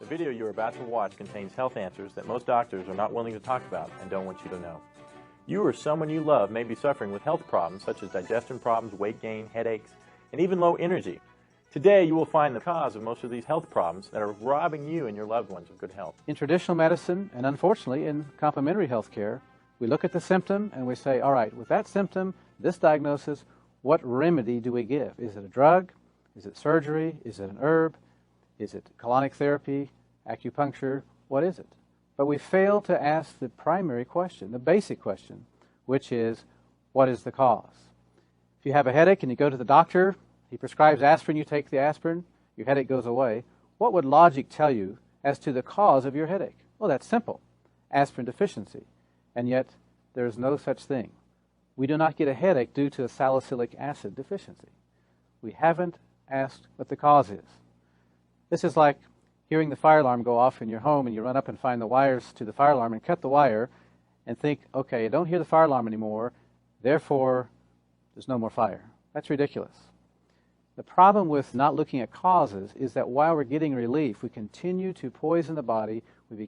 The video you are about to watch contains health answers that most doctors are not willing to talk about and don't want you to know. You or someone you love may be suffering with health problems such as digestion problems, weight gain, headaches, and even low energy. Today you will find the cause of most of these health problems that are robbing you and your loved ones of good health. In traditional medicine, and unfortunately in complementary health care, we look at the symptom and we say, all right, with that symptom, this diagnosis, what remedy do we give? Is it a drug? Is it surgery? Is it an herb? Is it colonic therapy, acupuncture? What is it? But we fail to ask the primary question, the basic question, which is, what is the cause? If you have a headache and you go to the doctor, he prescribes aspirin, you take the aspirin, your headache goes away. What would logic tell you as to the cause of your headache? Well, that's simple, aspirin deficiency. And yet, there is no such thing. We do not get a headache due to a salicylic acid deficiency. We haven't asked what the cause is. This is like hearing the fire alarm go off in your home and you run up and find the wires to the fire alarm and cut the wire and think, okay, I don't hear the fire alarm anymore, therefore there's no more fire. That's ridiculous. The problem with not looking at causes is that while we're getting relief, we continue to poison the body, we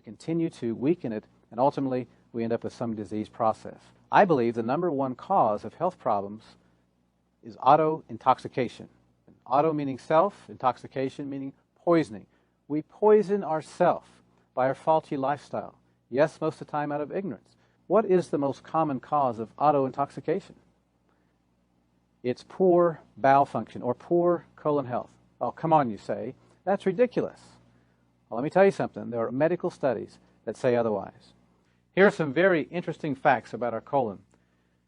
continue to weaken it, and ultimately we end up with some disease process. I believe the number one cause of health problems is auto-intoxication. Auto meaning self, intoxication meaning poisoning. We poison ourselves by our faulty lifestyle. Yes, most of the time out of ignorance. What is the most common cause of auto-intoxication? It's poor bowel function or poor colon health. Oh, come on, you say. That's ridiculous. Well, let me tell you something. There are medical studies that say otherwise. Here are some very interesting facts about our colon.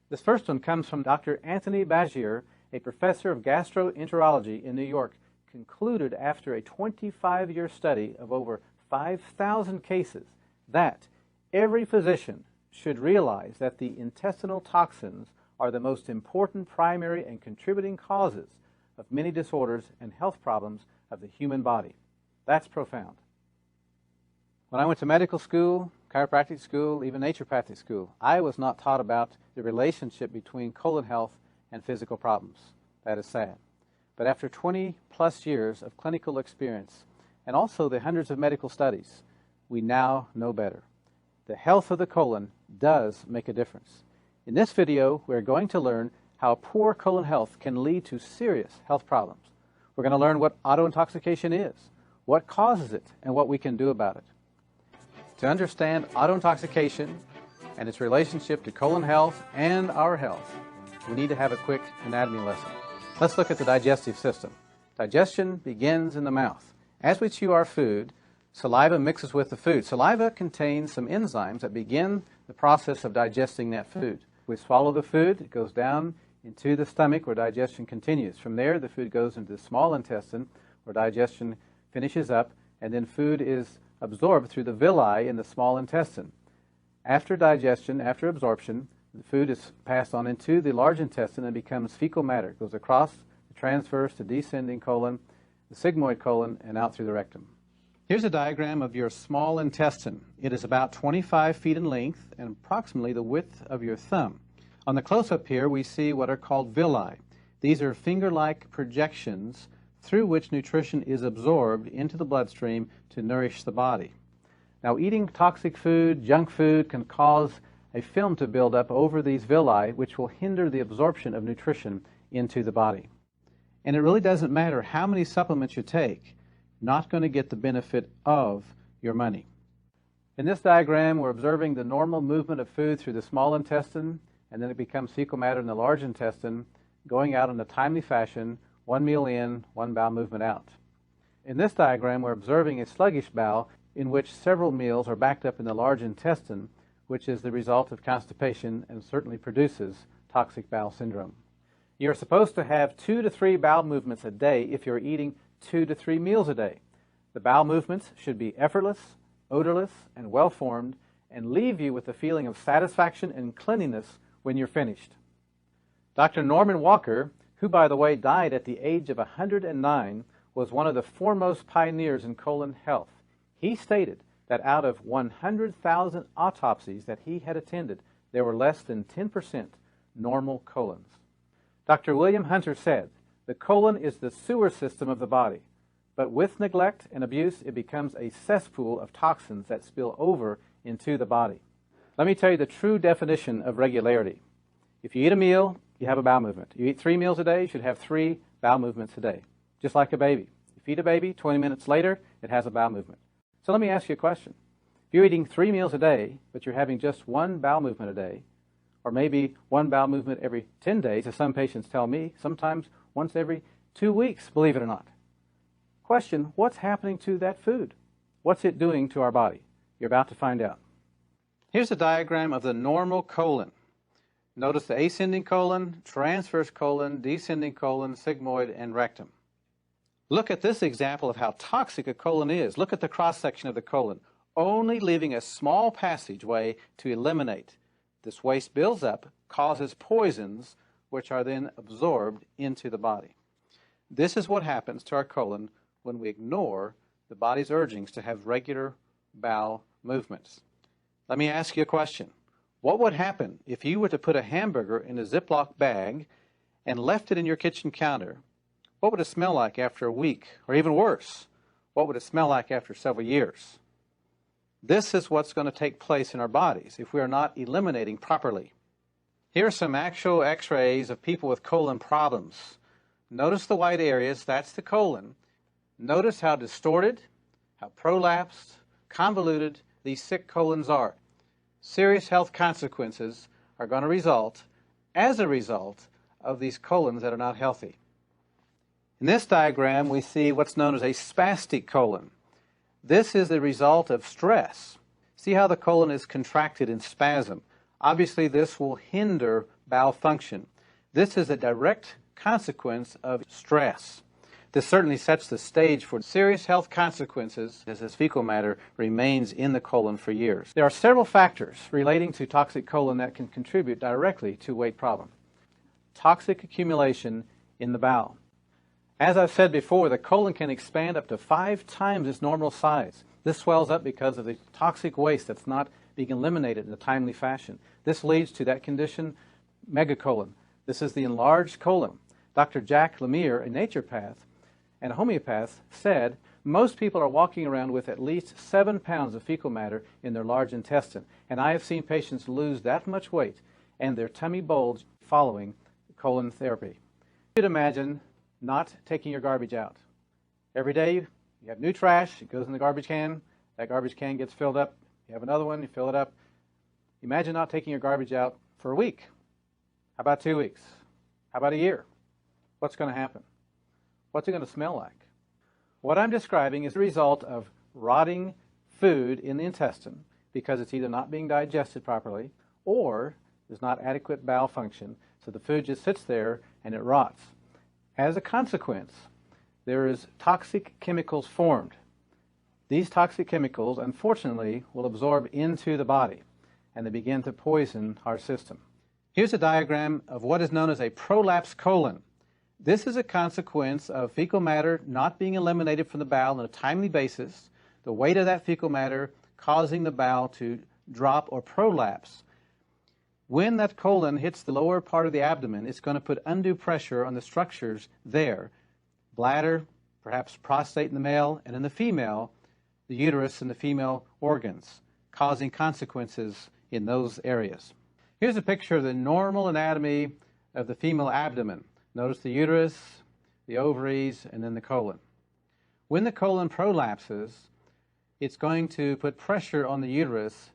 This first one comes from Dr. Anthony Bagier, a professor of gastroenterology in New York, concluded after a 25-year study of over 5,000 cases that every physician should realize that the intestinal toxins are the most important primary and contributing causes of many disorders and health problems of the human body. That's profound. When I went to medical school, chiropractic school, even naturopathic school, I was not taught about the relationship between colon health and physical problems. That is sad. But after 20-plus years of clinical experience and also the hundreds of medical studies, we now know better. The health of the colon does make a difference. In this video, we're going to learn how poor colon health can lead to serious health problems. We're going to learn what autointoxication is, what causes it, and what we can do about it. To understand autointoxication and its relationship to colon health and our health, we need to have a quick anatomy lesson. Let's look at the digestive system. Digestion begins in the mouth. As we chew our food, saliva mixes with the food. Saliva contains some enzymes that begin the process of digesting that food. We swallow the food, it goes down into the stomach where digestion continues. From there, the food goes into the small intestine where digestion finishes up, and then food is absorbed through the villi in the small intestine. After digestion, after absorption, the food is passed on into the large intestine and becomes fecal matter. It goes across the transverse to descending colon, the sigmoid colon, and out through the rectum. Here's a diagram of your small intestine. It is about 25 feet in length and approximately the width of your thumb. On the close-up here, we see what are called villi. These are finger-like projections through which nutrition is absorbed into the bloodstream to nourish the body. Now, eating toxic food, junk food, can cause a film to build up over these villi, which will hinder the absorption of nutrition into the body. And it really doesn't matter how many supplements you take, not going to get the benefit of your money. In this diagram, we're observing the normal movement of food through the small intestine, and then it becomes fecal matter in the large intestine, going out in a timely fashion, one meal in, one bowel movement out. In this diagram, we're observing a sluggish bowel in which several meals are backed up in the large intestine, which is the result of constipation and certainly produces toxic bowel syndrome. You're supposed to have 2 to 3 bowel movements a day if you're eating 2 to 3 meals a day. The bowel movements should be effortless, odorless, and well-formed, and leave you with a feeling of satisfaction and cleanliness when you're finished. Dr. Norman Walker, who by the way died at the age of 109, was one of the foremost pioneers in colon health. He stated that out of 100,000 autopsies that he had attended, there were less than 10% normal colons. Dr. William Hunter said, "The colon is the sewer system of the body. But with neglect and abuse, it becomes a cesspool of toxins that spill over into the body. Let me tell you the true definition of regularity. If you eat a meal, you have a bowel movement. You eat 3 meals a day, you should have 3 bowel movements a day, just like a baby. You feed a baby, 20 minutes later, it has a bowel movement. So let me ask you a question. If you're eating 3 meals a day, but you're having just 1 bowel movement a day, or maybe 1 bowel movement every 10 days, as some patients tell me, sometimes once every 2 weeks, believe it or not. Question, what's happening to that food? What's it doing to our body? You're about to find out. Here's a diagram of the normal colon. Notice the ascending colon, transverse colon, descending colon, sigmoid, and rectum. Look at this example of how toxic a colon is. Look at the cross-section of the colon, only leaving a small passageway to eliminate. This waste builds up, causes poisons, which are then absorbed into the body. This is what happens to our colon when we ignore the body's urgings to have regular bowel movements. Let me ask you a question. What would happen if you were to put a hamburger in a Ziploc bag and left it in your kitchen counter? What would it smell like after a week? Or even worse, what would it smell like after several years? This is what's going to take place in our bodies if we are not eliminating properly. Here are some actual x-rays of people with colon problems. Notice the white areas, that's the colon. Notice how distorted, how prolapsed, convoluted these sick colons are. Serious health consequences are going to result as a result of these colons that are not healthy. In this diagram, we see what's known as a spastic colon. This is the result of stress. See how the colon is contracted in spasm. Obviously, this will hinder bowel function. This is a direct consequence of stress. This certainly sets the stage for serious health consequences as this fecal matter remains in the colon for years. There are several factors relating to toxic colon that can contribute directly to weight problem. Toxic accumulation in the bowel. As I've said before, the colon can expand up to 5 times its normal size. This swells up because of the toxic waste that's not being eliminated in a timely fashion. This leads to that condition, megacolon. This is the enlarged colon. Dr. Jack Lemire, a naturopath and a homeopath, said most people are walking around with at least 7 pounds of fecal matter in their large intestine. And I have seen patients lose that much weight and their tummy bulge following colon therapy. You could imagine not taking your garbage out. Every day you have new trash, it goes in the garbage can, that garbage can gets filled up, you have another one, you fill it up. Imagine not taking your garbage out for a week. How about 2 weeks? How about a year? What's going to happen? What's it going to smell like? What I'm describing is the result of rotting food in the intestine because it's either not being digested properly or there's not adequate bowel function, so the food just sits there and it rots. As a consequence, there is toxic chemicals formed. These toxic chemicals, unfortunately, will absorb into the body and they begin to poison our system. Here's a diagram of what is known as a prolapsed colon. This is a consequence of fecal matter not being eliminated from the bowel on a timely basis, the weight of that fecal matter causing the bowel to drop or prolapse. When that colon hits the lower part of the abdomen, it's going to put undue pressure on the structures there. Bladder, perhaps prostate in the male, and in the female, the uterus and the female organs, causing consequences in those areas. Here's a picture of the normal anatomy of the female abdomen. Notice the uterus, the ovaries, and then the colon. When the colon prolapses, it's going to put pressure on the uterus.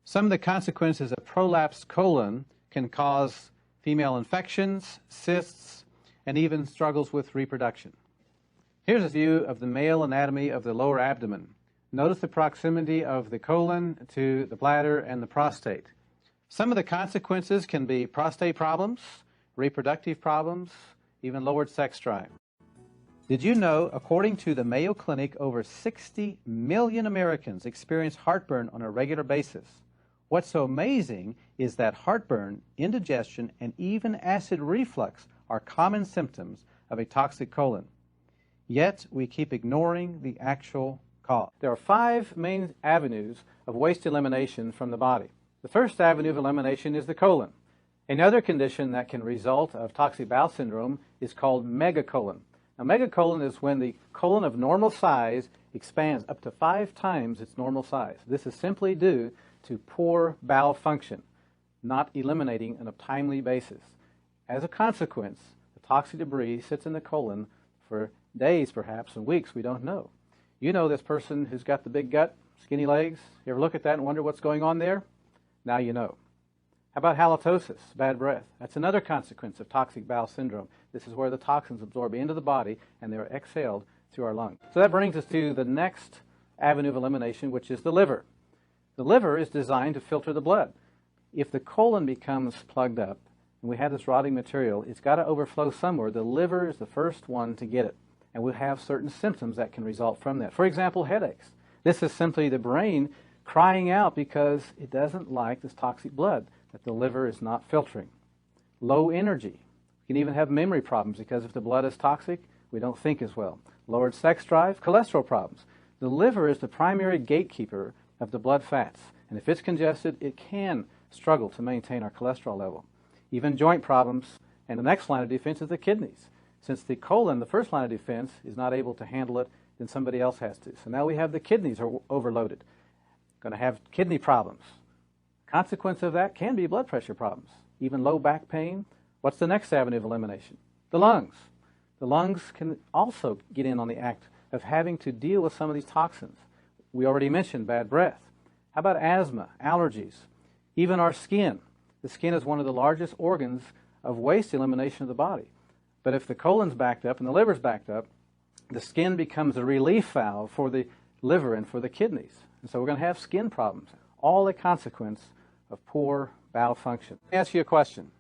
Some of the consequences of prolapsed colon can cause female infections, cysts, and even struggles with reproduction. Here's a view of the male anatomy of the lower abdomen. Notice the proximity of the colon to the bladder and the prostate. Some of the consequences can be prostate problems, reproductive problems, even lowered sex drive. Did you know, according to the Mayo Clinic, over 60 million Americans experience heartburn on a regular basis? What's so amazing is that heartburn, indigestion, and even acid reflux are common symptoms of a toxic colon. Yet, we keep ignoring the actual cause. There are 5 main avenues of waste elimination from the body. The first avenue of elimination is the colon. Another condition that can result of toxic bowel syndrome is called megacolon. Now, megacolon is when the colon of normal size expands up to 5 times its normal size. This is simply due to poor bowel function, not eliminating on a timely basis. As a consequence, the toxic debris sits in the colon for days, perhaps, and weeks, we don't know. You know this person who's got the big gut, skinny legs. You ever look at that and wonder what's going on there? Now you know. How about halitosis, bad breath? That's another consequence of toxic bowel syndrome. This is where the toxins absorb into the body and they're exhaled through our lungs. So that brings us to the next avenue of elimination, which is the liver. The liver is designed to filter the blood. If the colon becomes plugged up and we have this rotting material, it's got to overflow somewhere. The liver is the first one to get it, and we'll have certain symptoms that can result from that. For example, headaches. This is simply the brain crying out because it doesn't like this toxic blood that the liver is not filtering. Low energy. You can even have memory problems because if the blood is toxic, we don't think as well. Lowered sex drive, cholesterol problems. The liver is the primary gatekeeper of the blood fats, and if it's congested, it can struggle to maintain our cholesterol level. Even joint problems, and the next line of defense is the kidneys. Since the colon, the first line of defense, is not able to handle it, then somebody else has to. So now we have the kidneys are overloaded. Going to have kidney problems. Consequence of that can be blood pressure problems, even low back pain. What's the next avenue of elimination? The lungs. The lungs can also get in on the act of having to deal with some of these toxins. We already mentioned bad breath. How about asthma, allergies, even our skin? The skin is one of the largest organs of waste elimination of the body. But if the colon's backed up and the liver's backed up, the skin becomes a relief valve for the liver and for the kidneys. And so we're going to have skin problems, all a consequence of poor bowel function. Let me ask you a question.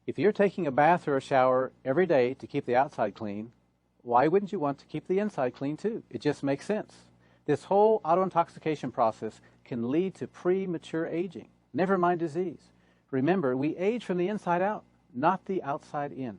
If you're taking a bath or a shower every day to keep the outside clean, why wouldn't you want to keep the inside clean too? It just makes sense. This whole autointoxication process can lead to premature aging, never mind disease. Remember, we age from the inside out, not the outside in.